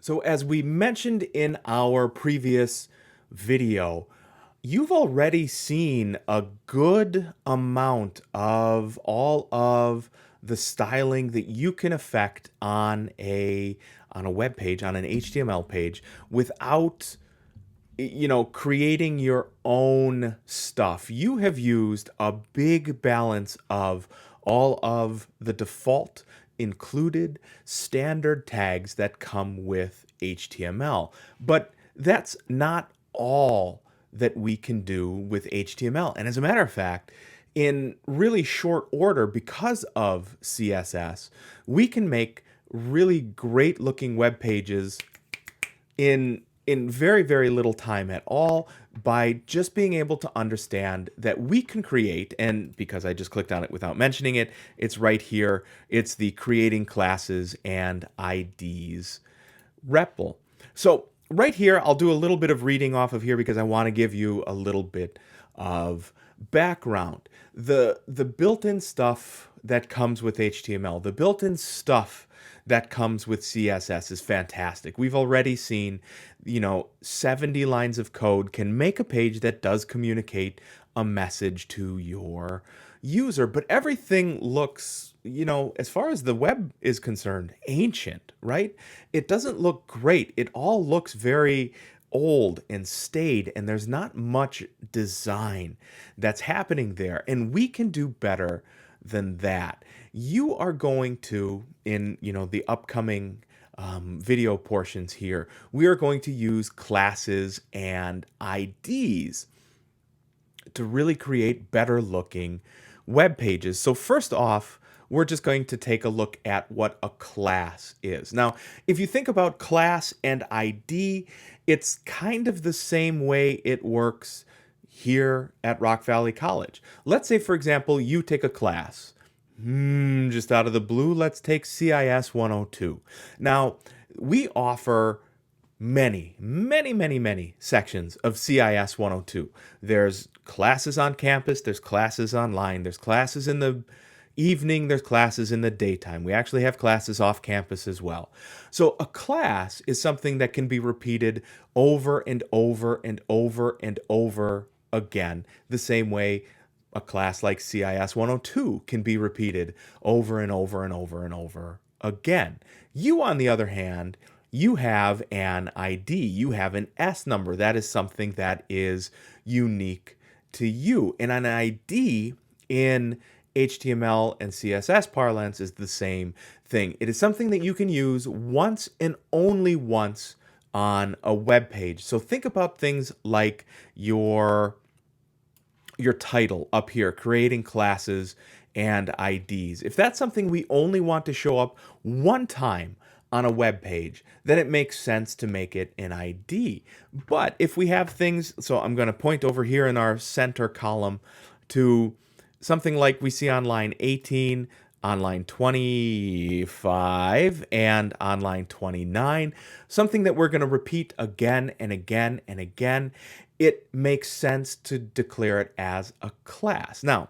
So as we mentioned in our previous video, you've already seen a good amount of all of the styling that you can affect on a web page, on an HTML page without creating your own stuff. You have used a big balance of all of the default included standard tags that come with HTML. But that's not all that we can do with HTML. And as a matter of fact, in really short order, because of CSS, we can make really great looking web pages in very, very little time at all by just being able to understand that we can create, and because I just clicked on it without mentioning it, it's right here. It's the creating classes and IDs REPL. So right here, I'll do a little bit of reading off of here because I want to give you a little bit of background. The built-in stuff that comes with HTML, the built-in stuff that comes with CSS is fantastic. We've already seen, 70 lines of code can make a page that does communicate a message to your user, but everything looks, as far as the web is concerned, ancient, right? It doesn't look great. It all looks very old and staid, and there's not much design that's happening there. And we can do better than that. You are going to, in the upcoming video portions here, we are going to use classes and IDs to really create better looking web pages. So first off, we're just going to take a look at what a class is. Now, if you think about class and ID, it's kind of the same way it works here at Rock Valley College. Let's say, for example, you take a class. Just out of the blue, let's take CIS 102. Now, we offer many sections of CIS 102. There's classes on campus, there's classes online, there's classes in the evening, there's classes in the daytime. We actually have classes off campus as well. So a class is something that can be repeated over and over and over and over again, the same way a class like CIS 102 can be repeated over and over and over and over again. You, on the other hand, you have an ID, you have an S number. That is something that is unique to you. And an ID in HTML and CSS parlance is the same thing. It is something that you can use once and only once on a web page. So think about things like your title up here, creating classes and IDs. If that's something we only want to show up one time on a web page, then it makes sense to make it an ID. But if we have things, so I'm going to point over here in our center column to something like we see on line 18, on line 25, and on line 29, something that we're going to repeat again and again and again, it makes sense to declare it as a class. Now,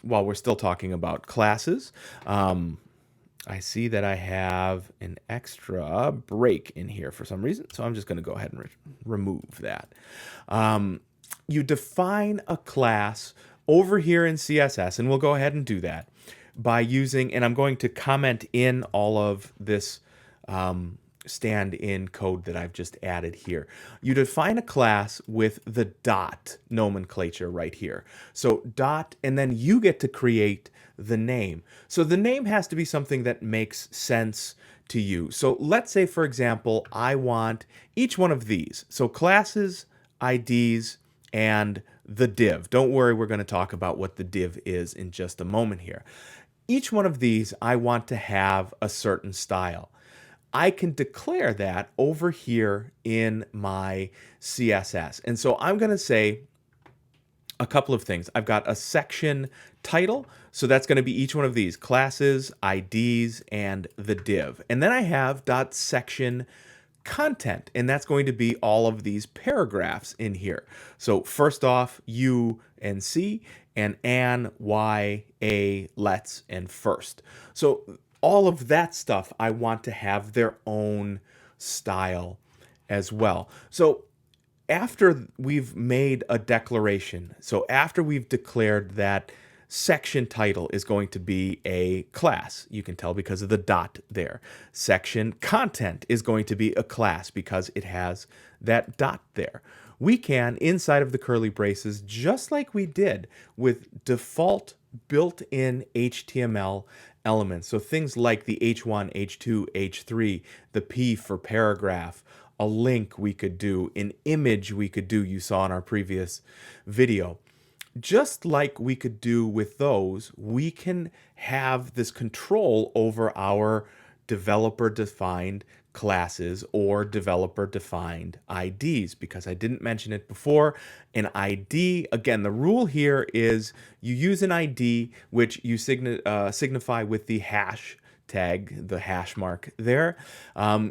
while we're still talking about classes, I see that I have an extra break in here for some reason, so I'm just going to go ahead and remove that. You define a class over here in CSS, and we'll go ahead and do that by using, and I'm going to comment in all of this stand-in code that I've just added here. You define a class with the dot nomenclature right here. So dot, and then you get to create the name. So the name has to be something that makes sense to you. So let's say, for example, I want each one of these. So classes, IDs, and the div. Don't worry, we're going to talk about what the div is in just a moment here. Each one of these, I want to have a certain style. I can declare that over here in my CSS. And so I'm going to say a couple of things. I've got a section title, so that's going to be each one of these, classes, IDs, and the div. And then I have .section content, and that's going to be all of these paragraphs in here. So first off, U and C, and an, Y, A, let's, and first. So all of that stuff I want to have their own style as well. So after we've made a declaration, so after we've declared that section title is going to be a class, you can tell because of the dot there. Section content is going to be a class because it has that dot there. We can, inside of the curly braces, just like we did with default built-in HTML elements, so things like the H1, H2, H3, the P for paragraph, a link we could do, an image we could do, you saw in our previous video. Just like we could do with those, we can have this control over our developer-defined classes or developer-defined IDs, because I didn't mention it before. An ID, again, the rule here is you use an ID which you signify with the hash tag, the hash mark there.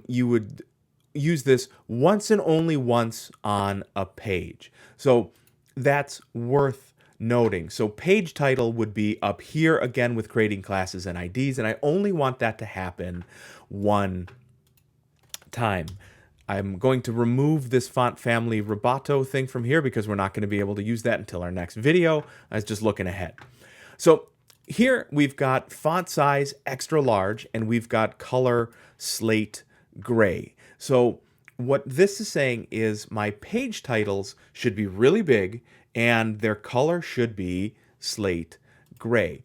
You would use this once and only once on a page. So that's worth noting. So page title would be up here again with creating classes and IDs, and I only want that to happen one time. I'm going to remove this font family Roboto thing from here because we're not going to be able to use that until our next video. I was just looking ahead. So here we've got font size extra large and we've got color slate gray. So what this is saying is my page titles should be really big and their color should be slate gray.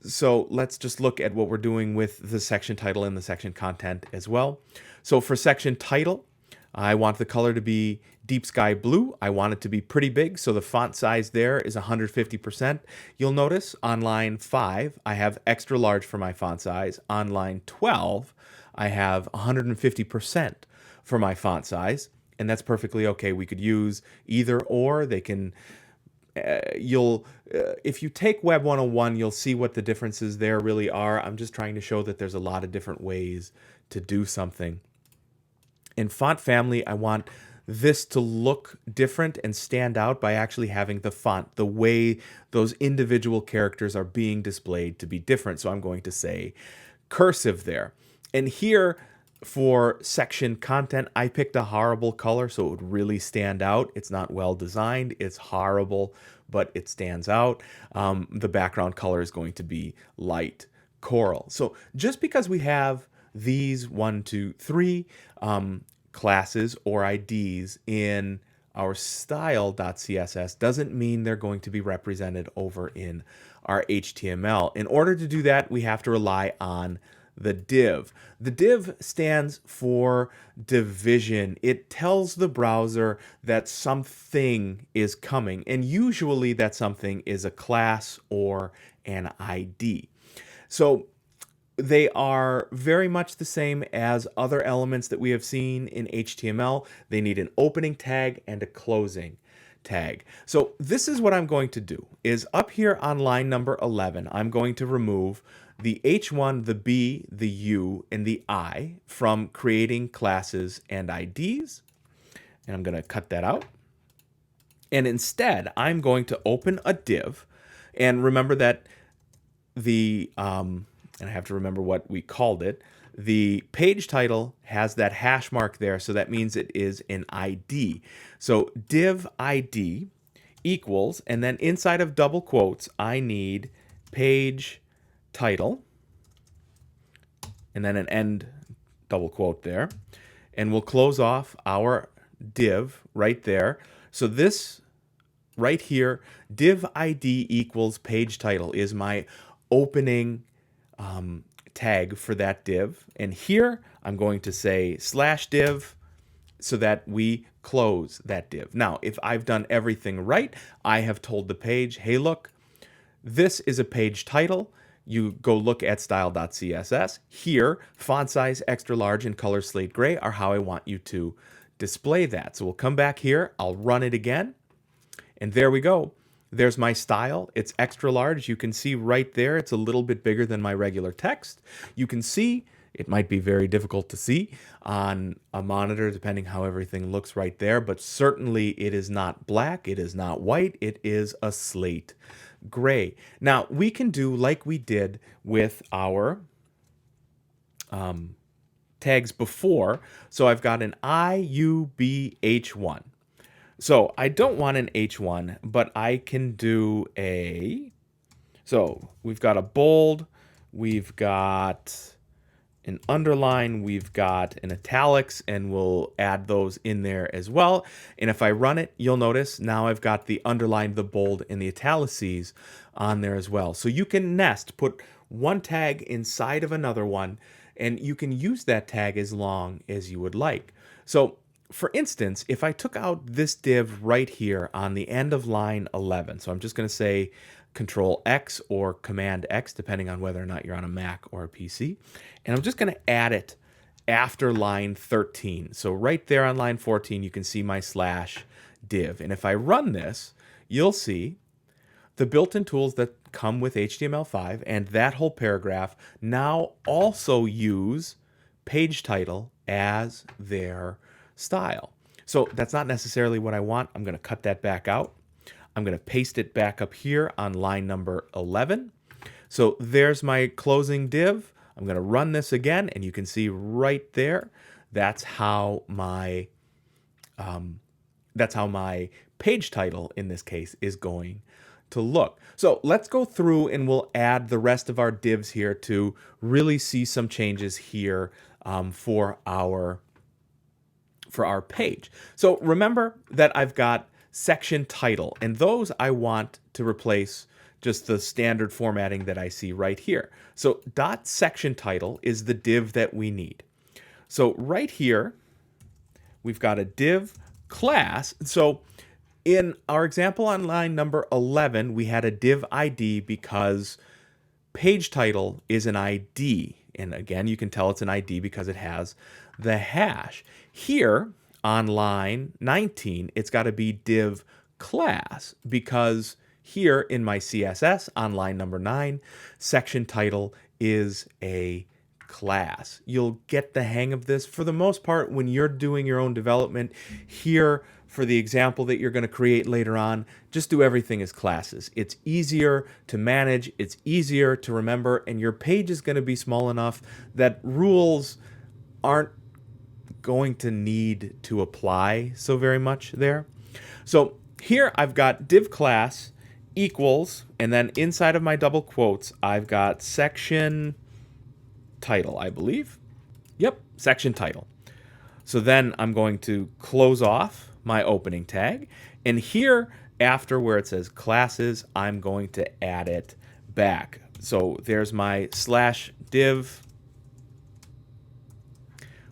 So let's just look at what we're doing with the section title and the section content as well. So for section title, I want the color to be deep sky blue. I want it to be pretty big, so the font size there is 150%. You'll notice on line 5, I have extra large for my font size. On line 12, I have 150% for my font size, and that's perfectly okay. We could use either or. They can, if you take Web 101, you'll see what the differences there really are. I'm just trying to show that there's a lot of different ways to do something. In font family, I want this to look different and stand out by actually having the font, the way those individual characters are being displayed, to be different. So I'm going to say cursive there. And here for section content, I picked a horrible color so it would really stand out. It's not well designed, it's horrible, but it stands out. The background color is going to be light coral. So just because we have these 1, 2, 3 classes or IDs in our style.css doesn't mean they're going to be represented over in our HTML. In order to do that, we have to rely on the div. The div stands for division. It tells the browser that something is coming, and usually that something is a class or an ID. So they are very much the same as other elements that we have seen in HTML. They need an opening tag and a closing tag. So this is what I'm going to do, is up here on line number 11, I'm going to remove the H1, the B, the U, and the I from creating classes and IDs. And I'm going to cut that out. And instead, I'm going to open a div. And remember that the and I have to remember what we called it. The page title has that hash mark there, so that means it is an ID. So div ID equals, and then inside of double quotes, I need page title, and then an end double quote there. And we'll close off our div right there. So this right here, div ID equals page title, is my opening tag for that div. And here I'm going to say /div so that we close that div. Now, if I've done everything right, I have told the page, hey, look, this is a page title. You go look at style.css. Here, font size extra large and color slate gray are how I want you to display that. So we'll come back here. I'll run it again. And there we go. There's my style. It's extra large. You can see right there, it's a little bit bigger than my regular text. You can see, it might be very difficult to see on a monitor depending how everything looks right there, but certainly it is not black, it is not white, it is a slate gray. Now, we can do like we did with our tags before. So I've got an IUBH1. So I don't want an H1, but I can do so we've got a bold, we've got an underline, we've got an italics, and we'll add those in there as well. And if I run it, you'll notice now I've got the underline, the bold, and the italices on there as well. So you can put one tag inside of another one, and you can use that tag as long as you would like. So for instance, if I took out this div right here on the end of line 11, so I'm just going to say Control X or Command X, depending on whether or not you're on a Mac or a PC, and I'm just going to add it after line 13. So right there on line 14, you can see my slash div. And if I run this, you'll see the built-in tools that come with HTML5 and that whole paragraph now also use page title as their style. So that's not necessarily what I want. I'm going to cut that back out. I'm going to paste it back up here on line number 11. So there's my closing div. I'm going to run this again, and you can see right there, that's how my page title in this case is going to look. So let's go through and we'll add the rest of our divs here to really see some changes here for our page. So remember that I've got section title, and those I want to replace just the standard formatting that I see right here. So dot section title is the div that we need. So right here, we've got a div class. So in our example on line number 11, we had a div ID because page title is an ID. And again, you can tell it's an ID because it has the hash. Here on line 19, it's got to be div class because here in my CSS on line number 9, section title is a class. You'll get the hang of this for the most part when you're doing your own development. Here for the example that you're going to create later on, just do everything as classes. It's easier to manage, it's easier to remember, and your page is going to be small enough that rules aren't going to need to apply so very much there. So here I've got div class equals, and then inside of my double quotes, I've got section title, I believe. Yep, section title. So then I'm going to close off my opening tag. And here, after where it says classes, I'm going to add it back. So there's my slash div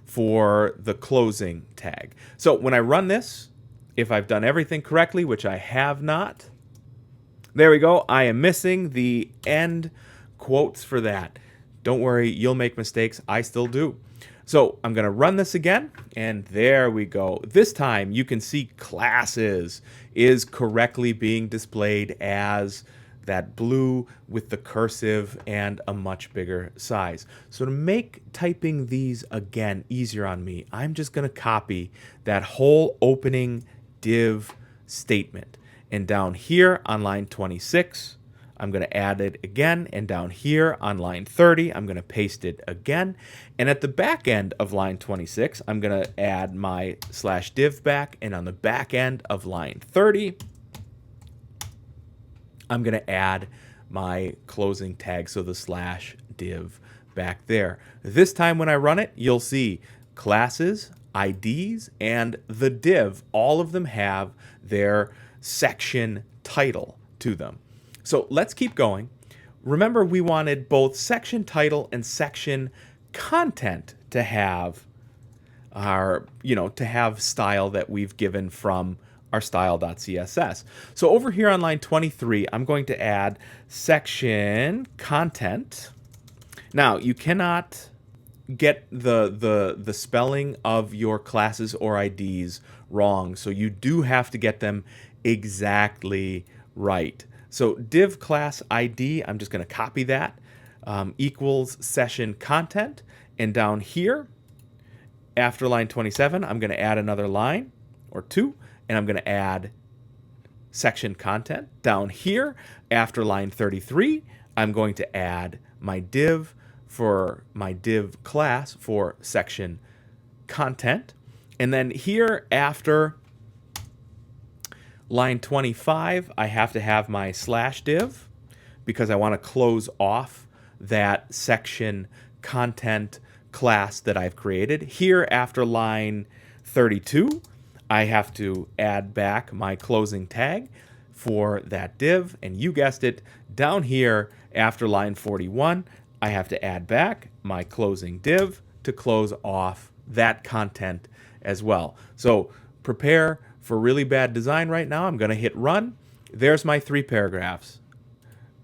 for the closing tag. So when I run this, if I've done everything correctly, which I have not, there we go. I am missing the end quotes for that. Don't worry, you'll make mistakes. I still do. So I'm going to run this again, and there we go. This time you can see classes is correctly being displayed as that blue with the cursive and a much bigger size. So to make typing these again easier on me, I'm just going to copy that whole opening div statement. And down here on line 26, I'm going to add it again, and down here on line 30, I'm going to paste it again. And at the back end of line 26, I'm going to add my slash div back, and on the back end of line 30, I'm going to add my closing tag, so the slash div back there. This time when I run it, you'll see classes, IDs, and the div. All of them have their section title to them. So let's keep going. Remember, we wanted both section title and section content to have our, to have style that we've given from our style.css. So over here on line 23, I'm going to add section content. Now, you cannot get the spelling of your classes or IDs wrong, so you do have to get them exactly right. So div class ID, I'm just going to copy that, equals session content. And down here, after line 27, I'm going to add another line or two, and I'm going to add section content. Down here, after line 33, I'm going to add my div for my div class for section content. And then here after line 25, I have to have my slash div because I want to close off that section content class that I've created. Here after line 32, I have to add back my closing tag for that div. And you guessed it, down here after line 41, I have to add back my closing div to close off that content as well. So prepare for really bad design right now. I'm going to hit run. There's my 3 paragraphs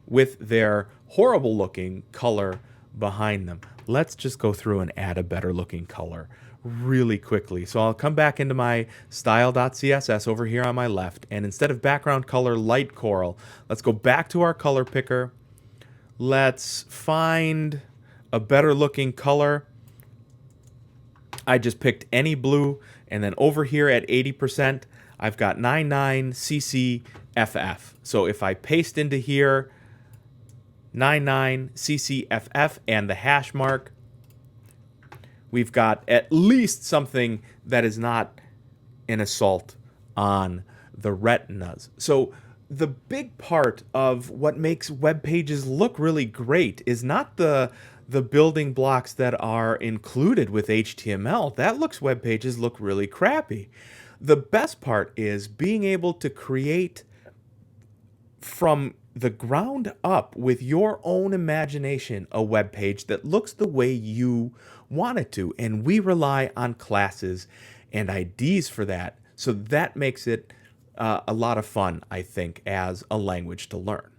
with their horrible looking color behind them. Let's just go through and add a better looking color really quickly. So I'll come back into my style.css over here on my left, and instead of background color light coral, let's go back to our color picker. Let's find a better looking color. I just picked any blue, and then over here at 80%, I've got 99CCFF. So if I paste into here 99CCFF and the hash mark, we've got at least something that is not an assault on the retinas. So the big part of what makes web pages look really great is not the building blocks that are included with HTML. That looks web pages look really crappy. The best part is being able to create from the ground up with your own imagination a web page that looks the way you want it to. And we rely on classes and IDs for that. So that makes it a lot of fun, I think, as a language to learn.